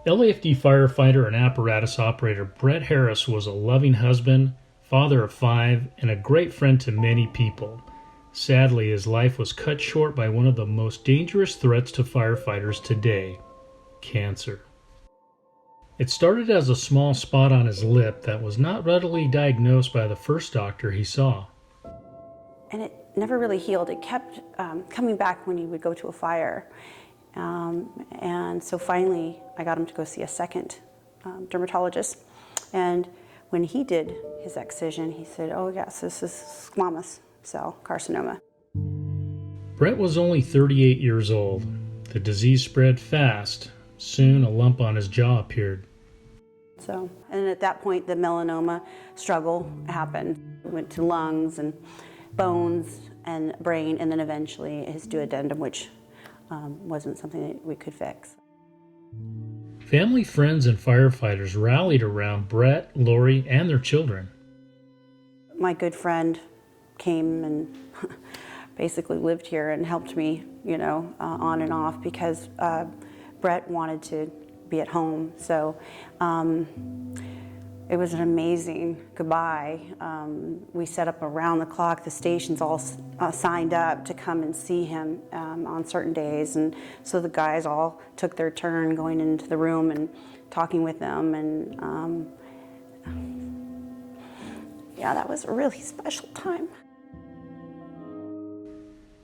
LAFD firefighter and apparatus operator Bret Harris was a loving husband, father of 5, and a great friend to many people. Sadly, his life was cut short by one of the most dangerous threats to firefighters today: cancer. It started as a small spot on his lip that was not readily diagnosed by the first doctor he saw. And it never really healed. It kept coming back when he would go to a fire. And so finally, I got him to go see a second dermatologist. And when he did his excision, he said, "Oh yes, this is squamous cell carcinoma." Bret was only 38 years old. The disease spread fast. Soon, a lump on his jaw appeared. And at that point, the melanoma struggle happened. It went to lungs and bones and brain, and then eventually his duodenum, which wasn't something that we could fix. Family, friends, and firefighters rallied around Bret, Lori, and their children. My good friend came and basically lived here and helped me, on and off, because Bret wanted to be at home. So it was an amazing goodbye. We set up around the clock. The stations all signed up to come and see him on certain days. And so the guys all took their turn going into the room and talking with them. And yeah, that was a really special time.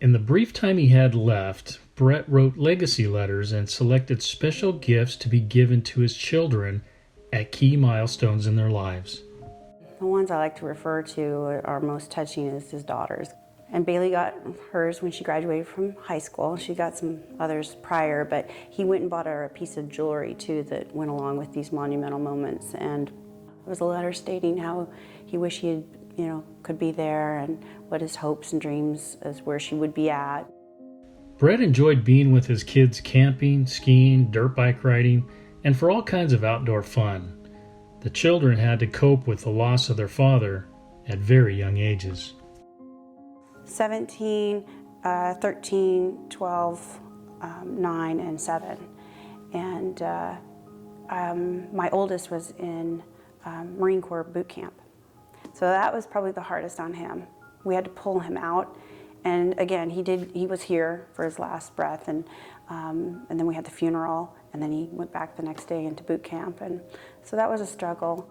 In the brief time he had left, Bret wrote legacy letters and selected special gifts to be given to his children at key milestones in their lives. The ones I like to refer to are most touching is his daughters. And Bailey got hers when she graduated from high school. She got some others prior, but he went and bought her a piece of jewelry too that went along with these monumental moments. And it was a letter stating how he wished he had, could be there, and what his hopes and dreams as where she would be at. Bret enjoyed being with his kids camping, skiing, dirt bike riding, and for all kinds of outdoor fun. The children had to cope with the loss of their father at very young ages. 17, 13, 12, 9, and 7. And my oldest was in Marine Corps boot camp. So that was probably the hardest on him. We had to pull him out. And again, he was here for his last breath, and then we had the funeral, and then he went back the next day into boot camp, and so that was a struggle.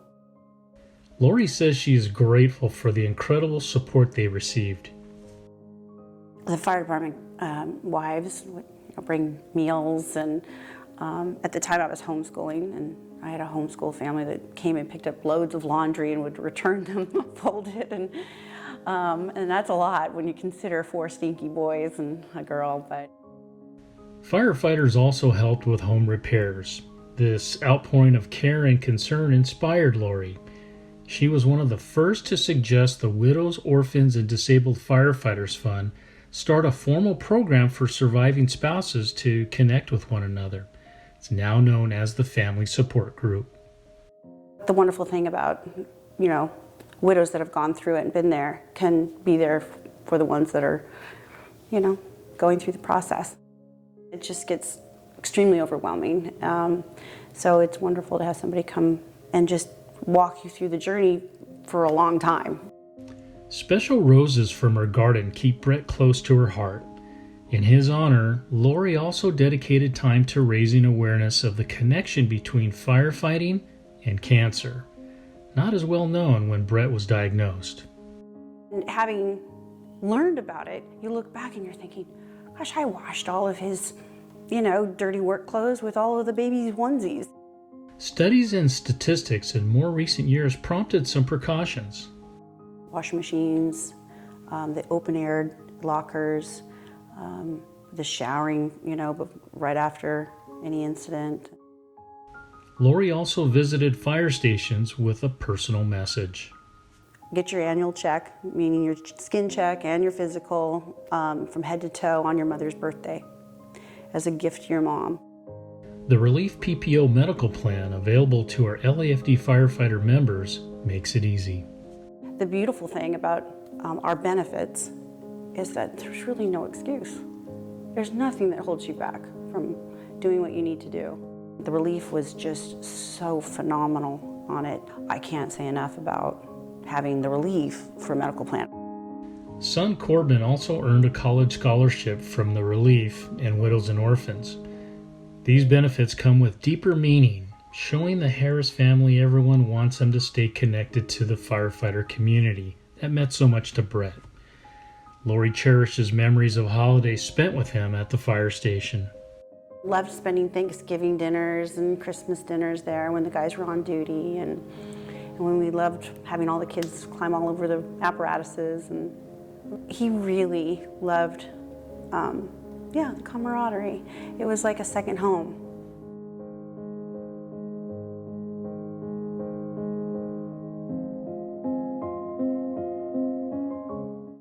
Lori says she is grateful for the incredible support they received. The fire department wives would bring meals, and at the time I was homeschooling, and I had a homeschool family that came and picked up loads of laundry and would return them folded, and that's a lot when you consider 4 stinky boys and a girl. But firefighters also helped with home repairs. This outpouring of care and concern inspired Lori. She was one of the first to suggest the Widows, Orphans, and Disabled Firefighters Fund start a formal program for surviving spouses to connect with one another. It's now known as the Family Support Group. The wonderful thing about, widows that have gone through it and been there can be there for the ones that are, going through the process. It just gets extremely overwhelming. So it's wonderful to have somebody come and just walk you through the journey for a long time. Special roses from her garden keep Bret close to her heart. In his honor, Lori also dedicated time to raising awareness of the connection between firefighting and cancer, not as well known when Bret was diagnosed. And having learned about it, you look back and you're thinking, gosh, I washed all of his, dirty work clothes with all of the baby's onesies. Studies and statistics in more recent years prompted some precautions. Washing machines, the open-air lockers, the showering, right after any incident. Lori also visited fire stations with a personal message. Get your annual check, meaning your skin check and your physical, from head to toe on your mother's birthday as a gift to your mom. The Relief PPO medical plan available to our LAFD firefighter members makes it easy. The beautiful thing about our benefits is that there's really no excuse. There's nothing that holds you back from doing what you need to do. The relief was just so phenomenal on it. I can't say enough about having the relief for a medical plan. Son Corbin also earned a college scholarship from the Relief and Widows and Orphans. These benefits come with deeper meaning, showing the Harris family everyone wants them to stay connected to the firefighter community that meant so much to Bret. Lori cherishes memories of holidays spent with him at the fire station. Loved spending Thanksgiving dinners and Christmas dinners there when the guys were on duty, and when we loved having all the kids climb all over the apparatuses. And he really loved, camaraderie. It was like a second home.